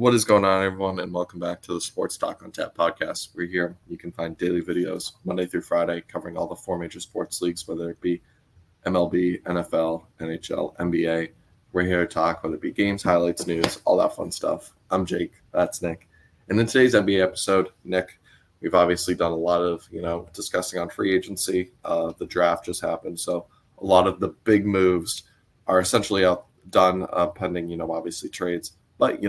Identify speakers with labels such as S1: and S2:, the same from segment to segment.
S1: What is going on, everyone, and welcome back to the Sports Talk on Tap podcast. We're here. You can find daily videos Monday through Friday covering all the four major sports leagues, whether it be MLB, NFL, NHL, NBA. We're here to talk, whether it be games, highlights, news, all that fun stuff. I'm Jake. That's Nick. And in today's NBA episode, Nick, we've obviously done a lot of, discussing on free agency. The draft just happened, so a lot of the big moves are essentially done pending, obviously trades. But,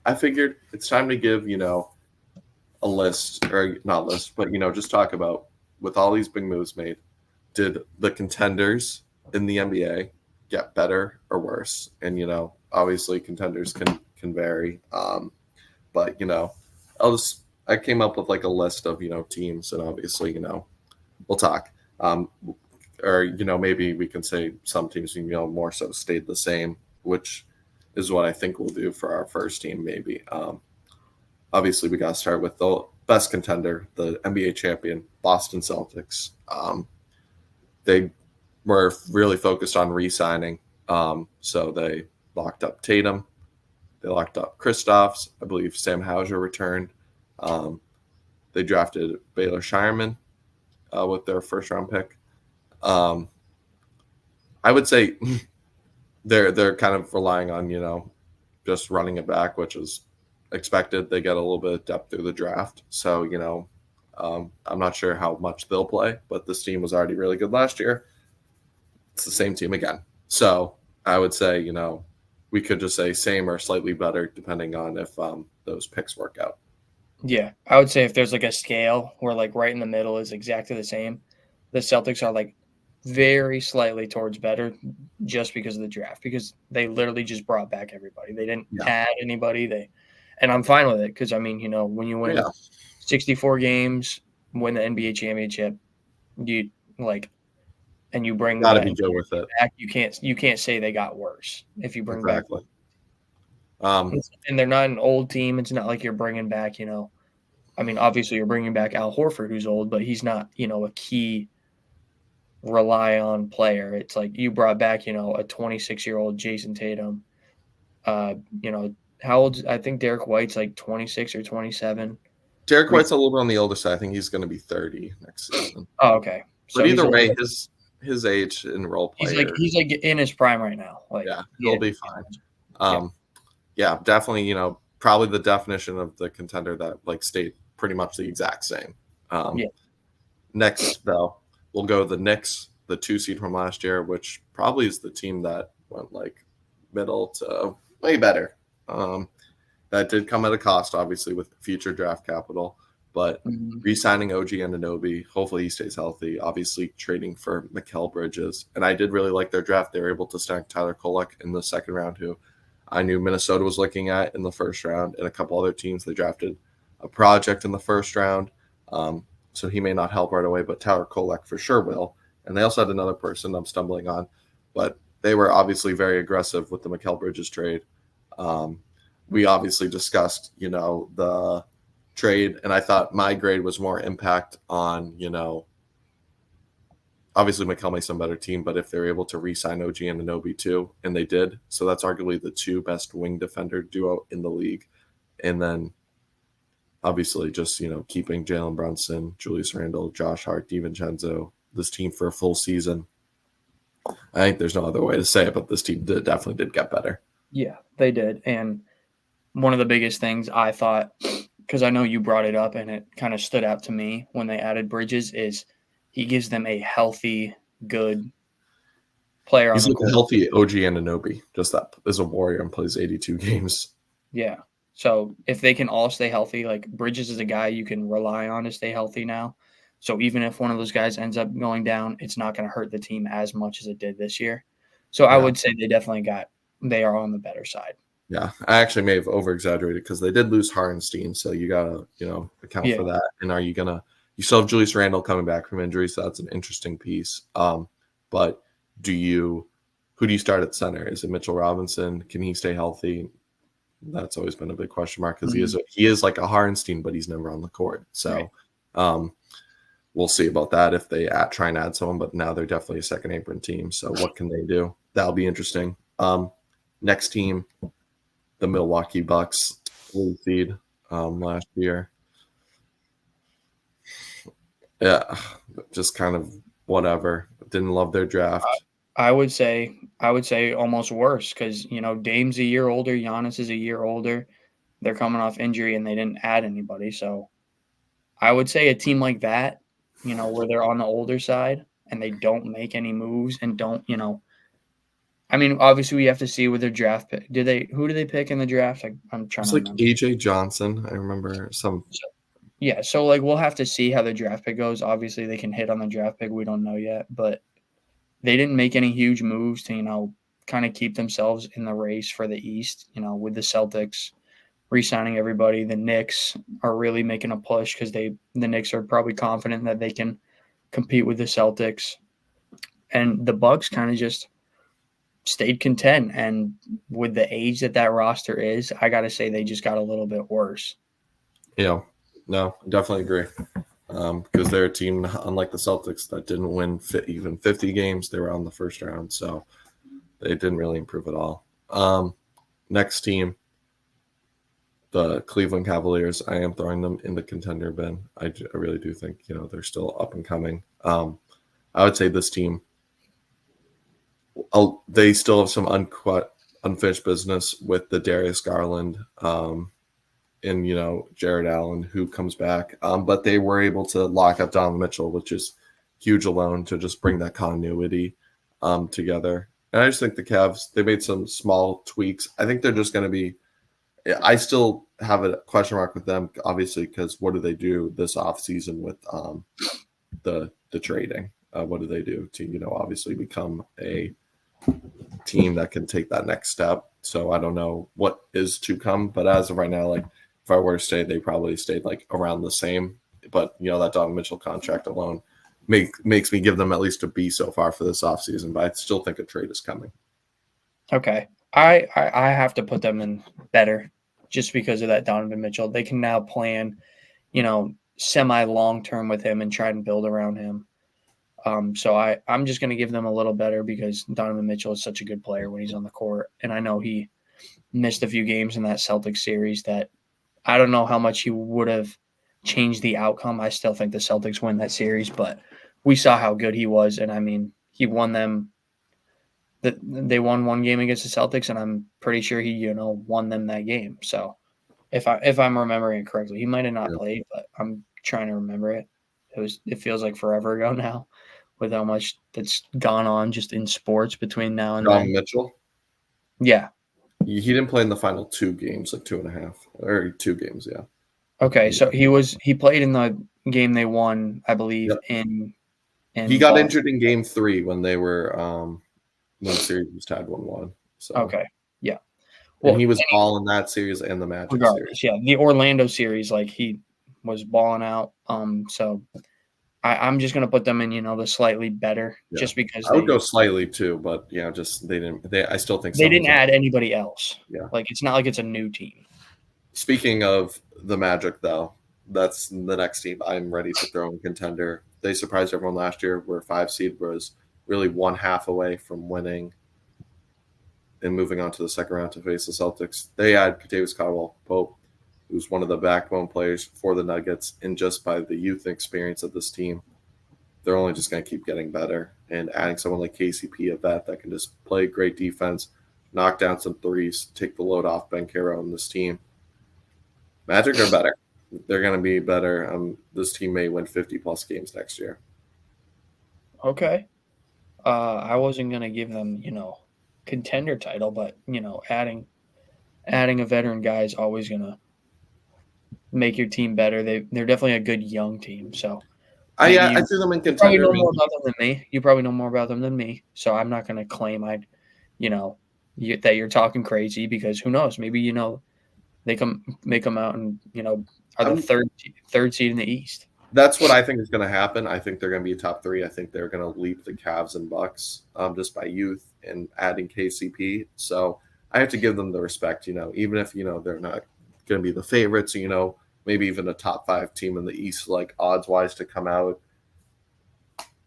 S1: I figured it's time to give, a list, or not list, but, just talk about, with all these big moves made, did the contenders in the NBA get better or worse? And, obviously contenders can vary. But, I came up with like a list of, teams, and obviously, we'll talk. Or, maybe we can say some teams, more so stayed the same, which is what I think we'll do for our first team, maybe. Obviously, we got to start with the best contender, the NBA champion, Boston Celtics. They were really focused on re-signing, so they locked up Tatum. They locked up Kristaps. I believe Sam Hauser returned. They drafted Baylor Shireman with their first-round pick. I would say they're kind of relying on, just running it back, which is expected. They get a little bit of depth through the draft. So, I'm not sure how much they'll play, but this team was already really good last year. It's the same team again. So I would say, we could just say same or slightly better depending on if those picks work out.
S2: Yeah, I would say if there's like a scale where like right in the middle is exactly the same, the Celtics are like very slightly towards better just because of the draft, because they literally just brought back everybody. They didn't add anybody. And I'm fine with it because, when you win 64 games, win the NBA championship, you and you bring
S1: gotta be good with it.
S2: Back, you can't say they got worse if you bring back.
S1: And
S2: they're not an old team. It's not like you're bringing back, obviously you're bringing back Al Horford, who's old, but he's not, a key rely on player. It's like you brought back, a 26-year-old Jason Tatum. How old? I think Derek White's like 26 or 27.
S1: Derek White's a little bit on the older side. I think he's going to be 30 next season.
S2: Oh, okay.
S1: But either way, his age and role player.
S2: He's like in his prime right now.
S1: He'll be fine. Definitely, probably the definition of the contender that stayed pretty much the exact same. Next, though, we'll go the Knicks, the 2 seed from last year, which probably is the team that went middle to way better. That did come at a cost, obviously, with future draft capital. But re-signing OG Anunoby, hopefully he stays healthy. Obviously, trading for Mikal Bridges. And I did really like their draft. They were able to snag Tyler Kolek in the second round, who I knew Minnesota was looking at in the first round, and a couple other teams. They drafted a project in the first round. So he may not help right away, but Tyler Kolek for sure will. And they also had another person I'm stumbling on. But they were obviously very aggressive with the Mikal Bridges trade. We obviously discussed, the trade, and I thought my grade was more impact on, obviously Mikal makes some better team, but if they're able to re-sign OG and Anunoby too, and they did, so that's arguably the 2 best wing defender duo in the league. And then obviously just, keeping Jalen Brunson, Julius Randle, Josh Hart, DiVincenzo, this team for a full season. I think there's no other way to say it, but this team definitely did get better.
S2: Yeah, they did. And one of the biggest things I thought, because I know you brought it up and it kind of stood out to me when they added Bridges, is he gives them a healthy, good player.
S1: He's like a healthy OG Anunoby, just that is a warrior and plays 82 games.
S2: Yeah. So if they can all stay healthy, Bridges is a guy you can rely on to stay healthy now. So even if one of those guys ends up going down, it's not going to hurt the team as much as it did this year. So I would say they are on the better side.
S1: Yeah, I actually may have over-exaggerated because they did lose Hartenstein, so you got to, account for that. And you still have Julius Randle coming back from injury, so that's an interesting piece. But who do you start at center? Is it Mitchell Robinson? Can he stay healthy? That's always been a big question mark because he is like a Hartenstein, but he's never on the court. So we'll see about that if they try and add someone, but now they're definitely a second apron team. So what can they do? That'll be interesting. Next team, the Milwaukee Bucks. 3 seed last year. Yeah, just kind of whatever. Didn't love their draft.
S2: I would say almost worse because Dame's a year older, Giannis is a year older. They're coming off injury and they didn't add anybody. So I would say a team like that, where they're on the older side and they don't make any moves and don't, I mean, obviously we have to see with their draft pick. Who did they pick in the draft? I'm trying
S1: It's
S2: to
S1: like
S2: remember.
S1: AJ Johnson. I remember some.
S2: So, yeah, so like we'll have to see how the draft pick goes. Obviously they can hit on the draft pick. We don't know yet, but they didn't make any huge moves to, kind of keep themselves in the race for the East, with the Celtics re-signing everybody. The Knicks are really making a push because the Knicks are probably confident that they can compete with the Celtics. And the Bucks kind of just stayed content. And with the age that roster is, I got to say they just got a little bit worse.
S1: Yeah, no, definitely agree. Because they're a team, unlike the Celtics, that didn't win even 50 games. They were on the first round, so they didn't really improve at all. Next team, the Cleveland Cavaliers. I am throwing them in the contender bin. I really do think they're still up and coming. I would say this team, they still have some unfinished business with the Darius Garland and Jared Allen, who comes back. But they were able to lock up Donovan Mitchell, which is huge alone to just bring that continuity together. And I just think the Cavs, they made some small tweaks. I think they're just going to be – I still have a question mark with them, obviously, because what do they do this offseason with the trading? What do they do to, obviously become a team that can take that next step? So I don't know what is to come. But as of right now, like, if I were to stay, they probably stayed like around the same. But that Donovan Mitchell contract alone makes me give them at least a B so far for this offseason. But I still think a trade is coming.
S2: Okay. I have to put them in better just because of that Donovan Mitchell. They can now plan, semi long term with him and try and build around him. So I'm just going to give them a little better because Donovan Mitchell is such a good player when he's on the court. And I know he missed a few games in that Celtics series that I don't know how much he would have changed the outcome. I still think the Celtics win that series, but we saw how good he was. And I mean, he won them. They won one game against the Celtics, and I'm pretty sure he, won them that game. So if I'm remembering it correctly, he might have not played, but I'm trying to remember it. It feels like forever ago now, with how much that's gone on just in sports between now and
S1: Donovan
S2: then.
S1: Mitchell?
S2: Yeah.
S1: He didn't play in the final 2 games, like 2.5 or 2 games, yeah.
S2: Okay, so he played in the game they won, I believe,
S1: Yep.
S2: in
S1: He got
S2: Boston.
S1: injured in game 3 when they were when the series was tied 1-1. So
S2: Okay, yeah.
S1: and
S2: Well,
S1: he was all in that series and the Magic series.
S2: regardless, yeah, the Orlando series, like he was balling out. So I'm just gonna put them in, the slightly better, just because
S1: I would go slightly too, but just they didn't. I still think
S2: they didn't add anybody else.
S1: Yeah,
S2: like it's not like it's a new team.
S1: Speaking of the Magic, though, that's the next team I'm ready to throw in contender. They surprised everyone last year, where 5 seed was really 1/2 away from winning and moving on to the second round to face the Celtics. They had Kentavious Caldwell-Pope, who's one of the backbone players for the Nuggets, and just by the youth experience of this team, they're only just going to keep getting better. And adding someone like KCP, a vet that can just play great defense, knock down some threes, take the load off Ben Caro and this team. Magic are better. They're going to be better. This team may win 50-plus games next year.
S2: Okay. I wasn't going to give them, contender title, but, adding a veteran guy is always going to make your team better. They're definitely a good young team. So
S1: I threw them in contender.
S2: Probably know more about them than me. You probably know more about them than me. So I'm not going to claim that you're talking crazy, because who knows? Maybe, they come out and, are the third seed in the East.
S1: That's what I think is going to happen. I think they're going to be a top 3. I think they're going to leap the Cavs and Bucks just by youth and adding KCP. So I have to give them the respect, even if, they're not going to be the favorites, maybe even a top 5 team in the East, like odds-wise to come out.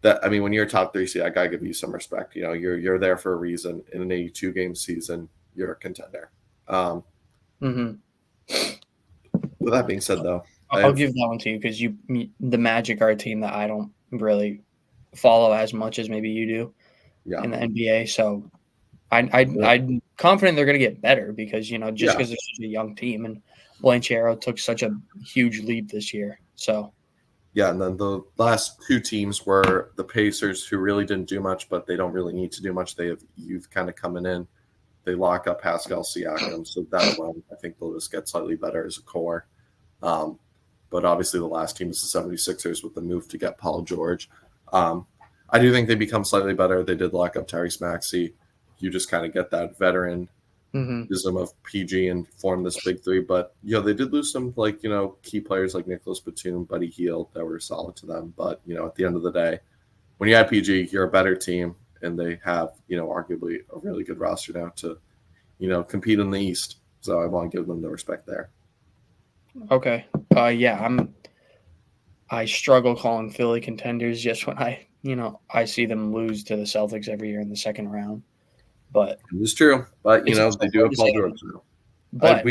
S1: When you're a top 3 seed, I got to give you some respect. You're there for a reason. In an 82-game season, you're a contender. With that being said, though,
S2: I'll give that one to you because the Magic are a team that I don't really follow as much as maybe you do in the NBA. So I'm confident they're going to get better because just because they're such a young team and Blanchero took such a huge leap this year. So
S1: yeah, and then the last two teams were the Pacers, who really didn't do much, but they don't really need to do much. They have youth kind of coming in. They lock up Pascal Siakam, so that alone, I think they'll just get slightly better as a core. But obviously the last team is the 76ers with the move to get Paul George. I do think they become slightly better. They did lock up Tyrese Maxey. You just kind of get that veteran of PG and form this big three. But, they did lose some, key players like Nicholas Batum, Buddy Hield that were solid to them. But, at the end of the day, when you have PG, you're a better team. And they have, arguably a really good roster now to, compete in the East. So I want to give them the respect there.
S2: Okay. I struggle calling Philly contenders just when I see them lose to the Celtics every year in the second round. But
S1: it's true. But, they do have Paul George now.
S2: But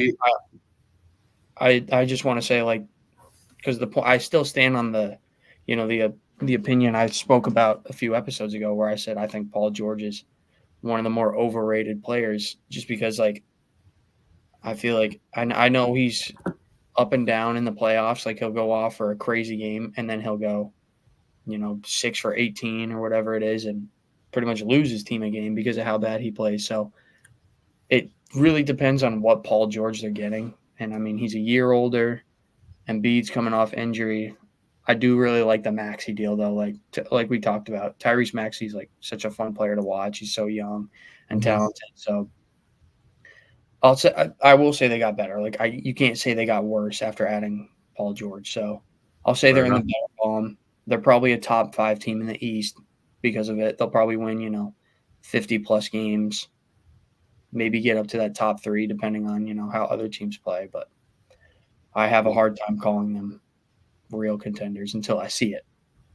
S2: I just want to say, because I still stand on the opinion I spoke about a few episodes ago where I said I think Paul George is one of the more overrated players just because, I feel like I know he's up and down in the playoffs. He'll go off for a crazy game and then he'll go, 6 for 18 or whatever it is and pretty much lose his team a game because of how bad he plays. So it really depends on what Paul George they're getting. And, I mean, he's a year older. Embiid's coming off injury. I do really like the Maxey deal, though. Like we talked about, Tyrese Maxey's such a fun player to watch. He's so young and talented. So I will say they got better. You can't say they got worse after adding Paul George. So I'll say they're in the better column. They're probably a top 5 team in the East because of it. They'll probably win, 50 plus games, maybe get up to that top 3 depending on, how other teams play. But I have a hard time calling them real contenders until I see it.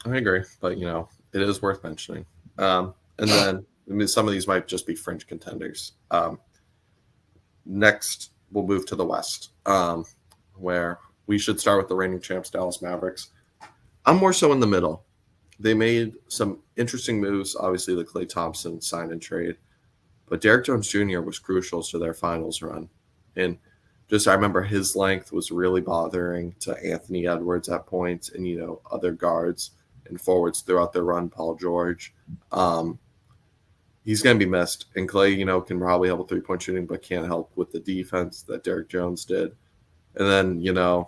S1: I agree, but it is worth mentioning. And then some of these might just be fringe contenders. Next, we'll move to the West, where we should start with the reigning champs, Dallas Mavericks. I'm more so in the middle. They made some interesting moves. Obviously, the Klay Thompson sign and trade, but Derrick Jones Jr. was crucial to their finals run, and I remember his length was really bothering to Anthony Edwards at points and, other guards and forwards throughout their run, Paul George. He's going to be missed. And Klay, can probably help with 3-point shooting, but can't help with the defense that Derrick Jones did. And then,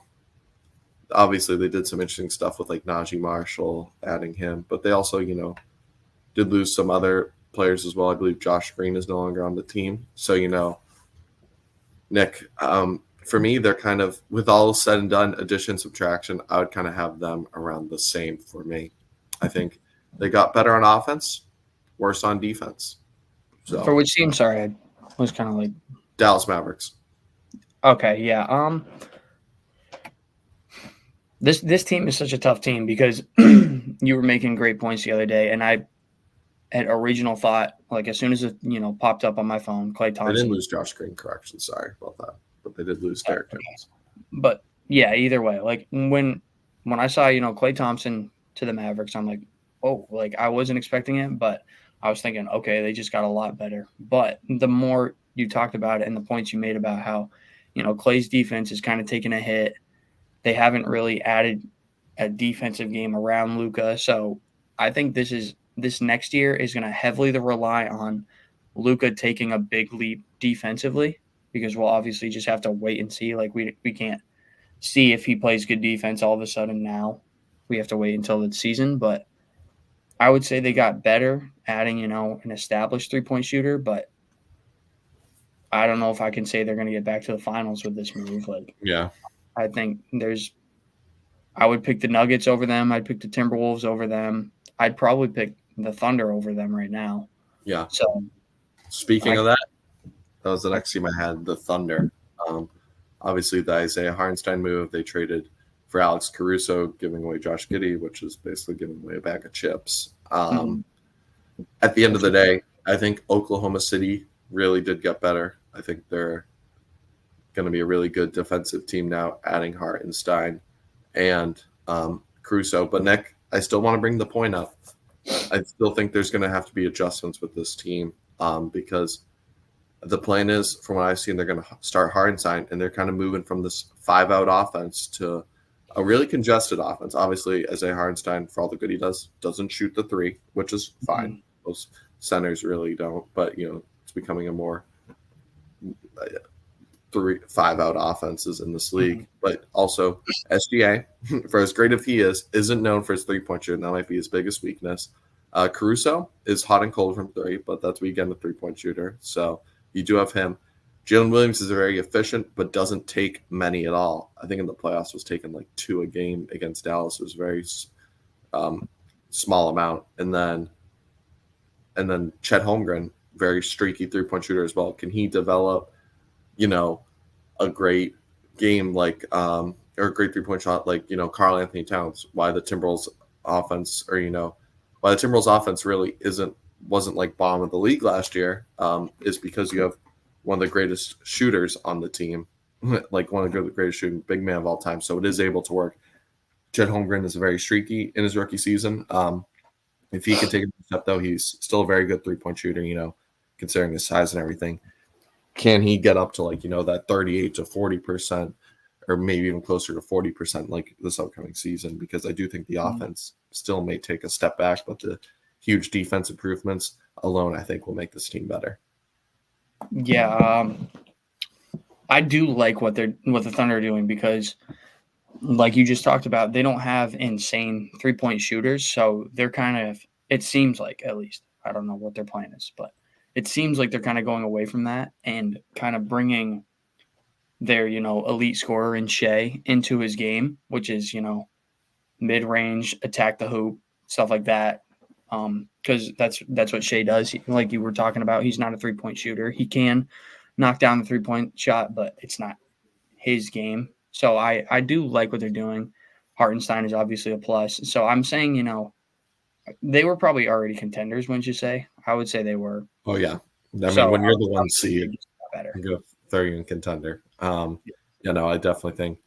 S1: obviously they did some interesting stuff with Najee Marshall, adding him. But they also, did lose some other players as well. I believe Josh Green is no longer on the team. So, Nick, for me, they're kind of, with all said and done, addition, subtraction, I would kind of have them around the same for me. I think they got better on offense, worse on defense. So
S2: for which team? Sorry, I was kind of
S1: Dallas Mavericks.
S2: Okay, yeah. This team is such a tough team because you were making great points the other day, and I had original thought, as soon as it popped up on my phone, Klay Thompson.
S1: They didn't lose Josh Green, correction. Sorry about that, but they did lose Derrick Jones.
S2: But yeah, either way, when I saw Klay Thompson to the Mavericks, I'm like, oh, I wasn't expecting it, but I was thinking, okay, they just got a lot better. But the more you talked about it and the points you made about how Klay's defense is kind of taking a hit, they haven't really added a defensive game around Luka, so I think this next year is going to heavily rely on Luka taking a big leap defensively because we'll obviously just have to wait and see. We can't see if he plays good defense all of a sudden now. We have to wait until the season, but I would say they got better adding, an established 3-point shooter, but I don't know if I can say they're going to get back to the finals with this move.
S1: Yeah.
S2: I think I would pick the Nuggets over them. I'd pick the Timberwolves over them. I'd probably pick the Thunder over them right now.
S1: Yeah.
S2: So,
S1: speaking of that was the next team I had, the Thunder. Obviously, the Isaiah Hartenstein move, they traded for Alex Caruso, giving away Josh Giddey, which is basically giving away a bag of chips. At the end of the day, I think Oklahoma City really did get better. I think they're going to be a really good defensive team now, adding Hartenstein and Caruso. But Nick, I still want to bring the point up. I still think there's going to have to be adjustments with this team because the plan is, from what I've seen, they're going to start Hartenstein, and they're kind of moving from this 5-out offense to a really congested offense. Obviously, Isaiah Hartenstein, for all the good he does, doesn't shoot the three, which is fine. Most centers really don't, but it's becoming a more 5-out offenses in this league. But also, SGA, for as great as he is, isn't known for his three-point shooting. That might be his biggest weakness. Caruso is hot and cold from three, but that's weekend a three-point shooter. So you do have him. Jalen Williams is very efficient, but doesn't take many at all. I think in the playoffs was taking like 2 a game against Dallas. It was very small amount. And then Chet Holmgren, very streaky three-point shooter as well. Can he develop, a great game like or a great three-point shot like, Karl Anthony Towns? Why the Timberwolves offense why the Timberwolves offense really wasn't like bottom of the league last year is because you have one of the greatest shooters on the team, like one of the greatest shooting big man of all time. So it is able to work. Chet Holmgren is very streaky in his rookie season. If he can take a step, though, he's still a very good three-point shooter, considering his size and everything. Can he get up to that 38 to 40%, or maybe even closer to 40% like this upcoming season? Because I do think the offense still may take a step back, but the huge defense improvements alone, I think, will make this team better.
S2: Yeah, I do like what the Thunder are doing because, like you just talked about, they don't have insane three-point shooters, so they're kind of, it seems like, at least, I don't know what their plan is, but it seems like they're kind of going away from that and kind of bringing their, elite scorer in Shea into his game, which is, mid-range, attack the hoop, stuff like that. Because that's what Shea does. Like you were talking about, he's not a three-point shooter. He can knock down the three-point shot, but it's not his game. So I do like what they're doing. Hartenstein is obviously a plus. So I'm saying, they were probably already contenders, wouldn't you say? I would say they were.
S1: Oh, yeah. I mean, when you're the 1 seed,
S2: better.
S1: You go 30 in contender. I definitely think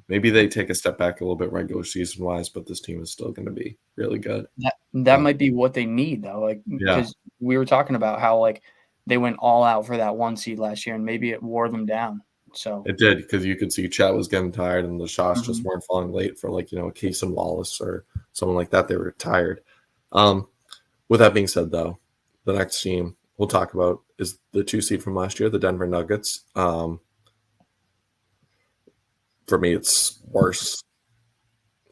S1: maybe they take a step back a little bit regular season wise, but this team is still going to be really good.
S2: That might be what they need, though. Because we were talking about how they went all out for that 1 seed last year, and maybe it wore them down. So
S1: it did, because you could see Chet was getting tired, and the shots just weren't falling late for Case and Wallace or someone like that. They were tired. With that being said, though, the next team we'll talk about is the 2 seed from last year, the Denver Nuggets. For me, it's worse.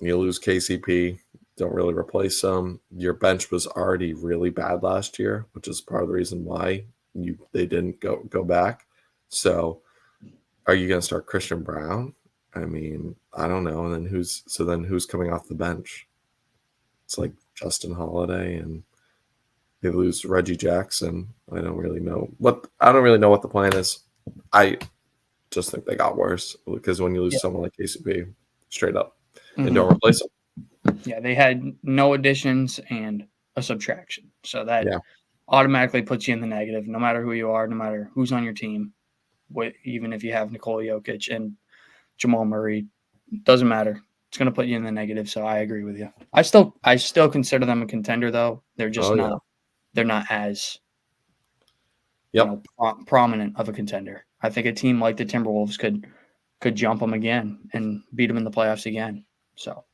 S1: You lose KCP, don't really replace them. Your bench was already really bad last year, which is part of the reason why they didn't go back. So are you going to start Christian Brown? I mean, I don't know. And then who's coming off the bench? It's like Justin Holiday, and they lose Reggie Jackson. I don't really know what the plan is. I just think they got worse, because when you lose someone like KCP, straight up, and don't replace them.
S2: Yeah, they had no additions and a subtraction. So that automatically puts you in the negative, no matter who you are, no matter who's on your team. Even if you have Nikola Jokic and Jamal Murray, doesn't matter. It's going to put you in the negative. So I agree with you. I still consider them a contender, though. They're just not. Yeah. They're not as prominent of a contender. I think a team like the Timberwolves could jump them again and beat them in the playoffs again. So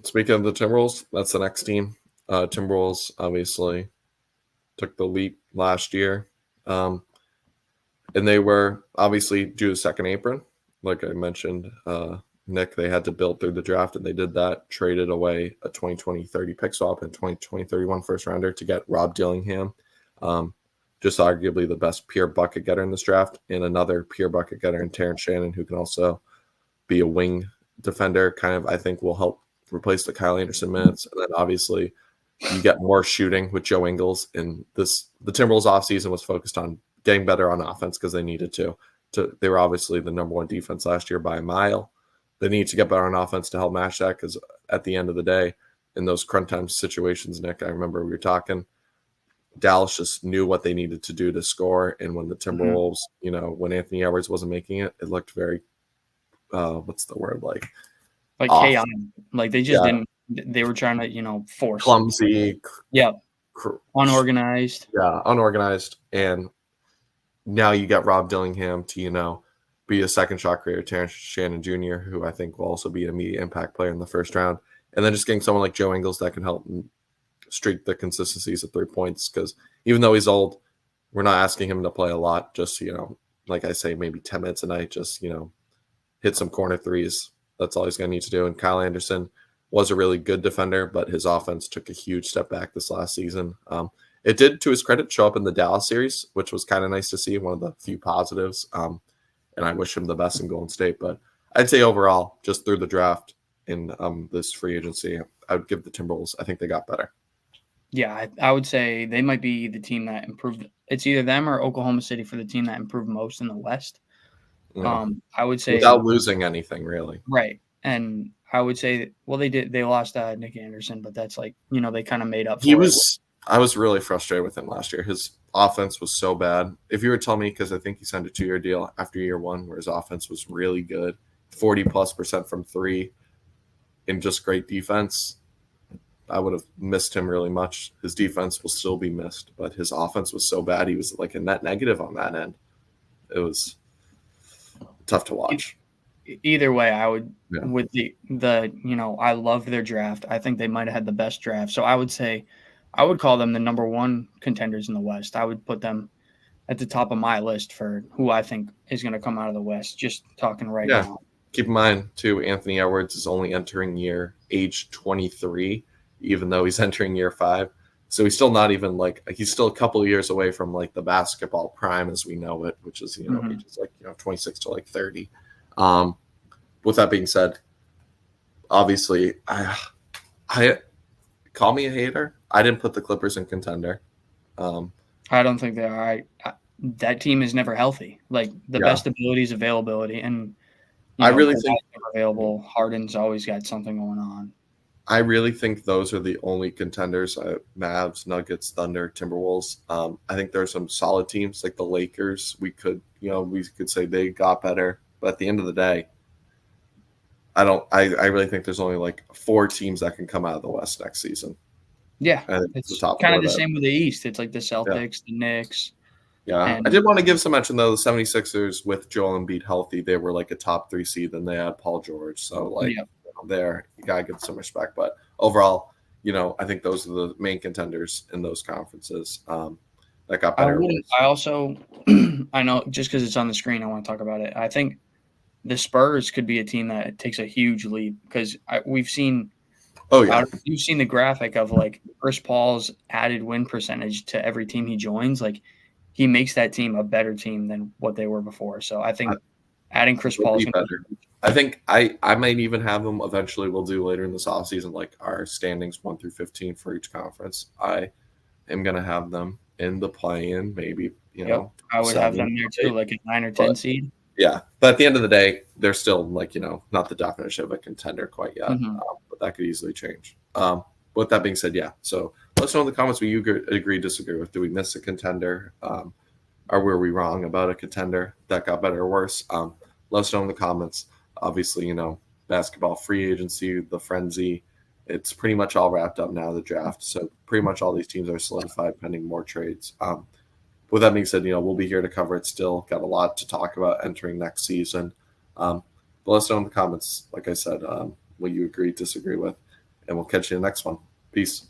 S1: speaking of the Timberwolves, that's the next team. Timberwolves obviously took the leap last year. And they were obviously due to second apron. Like I mentioned, Nick, they had to build through the draft, and they did that, traded away a 2020-30 pick swap and 2020-31 first rounder to get Rob Dillingham, just arguably the best pure bucket getter in this draft, and another pure bucket getter in Terrence Shannon, who can also be a wing defender, kind of, I think, will help replace the Kyle Anderson minutes. And then obviously you get more shooting with Joe Ingles. And the Timberwolves offseason was focused on getting better on offense because they needed to. They were obviously the number one defense last year by a mile. They need to get better on offense to help match that, because at the end of the day, in those crunch time situations, Nick, I remember we were talking, Dallas just knew what they needed to do to score. And when the
S2: Mhm.
S1: Timberwolves, when Anthony Edwards wasn't making it, it looked very, what's the word, like
S2: Like
S1: off.
S2: chaotic. Like they just
S1: Yeah,
S2: didn't. They were trying to, force something.
S1: clumsy,
S2: Yeah,
S1: cr-
S2: unorganized.
S1: yeah, unorganized. And now you got Rob Dillingham to, be a second shot creator, Terrence Shannon Jr., who I think will also be an immediate impact player in the first round. And then just getting someone like Joe Ingles that can help streak the consistencies of 3 points. Because even though he's old, we're not asking him to play a lot. Just, like I say, maybe 10 minutes a night, just, hit some corner threes. That's all he's going to need to do. And Kyle Anderson was a really good defender, but his offense took a huge step back this last season. It did, to his credit, show up in the Dallas series, which was kind of nice to see, one of the few positives. And I wish him the best in Golden State. But I'd say overall, just through the draft in this free agency, I would give the Timberwolves, I think they got better.
S2: Yeah, I would say they might be the team that improved. It's either them or Oklahoma City for the team that improved most in the West.
S1: Yeah.
S2: I would say
S1: Without losing anything, really.
S2: right, and I would say well they did they lost Nick Anderson, but that's like they kind of made up for it.
S1: I was really frustrated with him last year. His offense was so bad. If you were to tell me, because I think he signed a 2-year deal after year one, where his offense was really good, 40+% from three, and just great defense, I would have missed him really much. His defense will still be missed, but his offense was so bad. He was like a net negative on that end. It was tough to watch.
S2: Either way, I would
S1: Yeah.
S2: with the I love their draft. I think they might have had the best draft. So I would say I would call them the number one contenders in the West. I would put them at the top of my list for who I think is going to come out of the West. Just talking right
S1: Yeah.
S2: now.
S1: Keep in mind, too, Anthony Edwards is only entering age 23, even though he's entering year 5. So he's still not even he's still a couple of years away from the basketball prime as we know it, which is,
S2: Mhm.
S1: ages 26 to 30. Um, with that being said, obviously, I call me a hater. I didn't put the Clippers in contender.
S2: I don't think they are. That team is never healthy. Like the
S1: Yeah,
S2: best ability is availability, and
S1: I really think
S2: Kawhi's never available. Harden's always got something going on.
S1: those are the only contenders: Mavs, Nuggets, Thunder, Timberwolves. I think there are some solid teams like the Lakers. We could say they got better, but at the end of the day, I don't. I really think there's only 4 teams that can come out of the West next season,
S2: Yeah,
S1: and it's the
S2: it's
S1: top
S2: kind
S1: 4
S2: of the
S1: that.
S2: same with the East. It's like the
S1: Yeah.
S2: Celtics, the Knicks,
S1: Yeah, I
S2: and
S1: did want to give some mention though. The 76ers with Joel Embiid healthy, they were a top 3 seed, and they had Paul George. So
S2: yeah.
S1: there you gotta give some respect. But overall, I think those are the main contenders in those conferences that got
S2: I
S1: better or
S2: wouldn't.
S1: worse.
S2: I also, I know just because it's on the screen, I want to talk about it. I think the Spurs could be a team that takes a huge leap because we've seen.
S1: Oh yeah,
S2: You've seen the graphic of Chris Paul's added win percentage to every team he joins. Like he makes that team a better team than what they were before. So I
S1: I
S2: think adding Chris
S1: would
S2: Paul is
S1: be
S2: going to
S1: better. I think I might even have them eventually. We'll do later in this offseason, our standings 1 through 15 for each conference. I am gonna have them in the play-in, maybe
S2: Yep, I would have
S1: 7,
S2: them there too,
S1: 8.
S2: like a 9 or 10
S1: But
S2: seed.
S1: yeah, but at the end of the day, they're still not the definition of a contender quite yet.
S2: Mhm.
S1: But that could easily change. With that being said, yeah. So let us know in the comments what you agree, disagree with. Do we miss a contender? Or were we wrong about a contender that got better or worse? Let us know in the comments. Obviously, basketball free agency, the frenzy, it's pretty much all wrapped up now, the draft. So pretty much all these teams are solidified pending more trades. With that being said, we'll be here to cover it still. Got a lot to talk about entering next season. But let us know in the comments, like I said, what you agree, disagree with, and we'll catch you in the next one. Peace.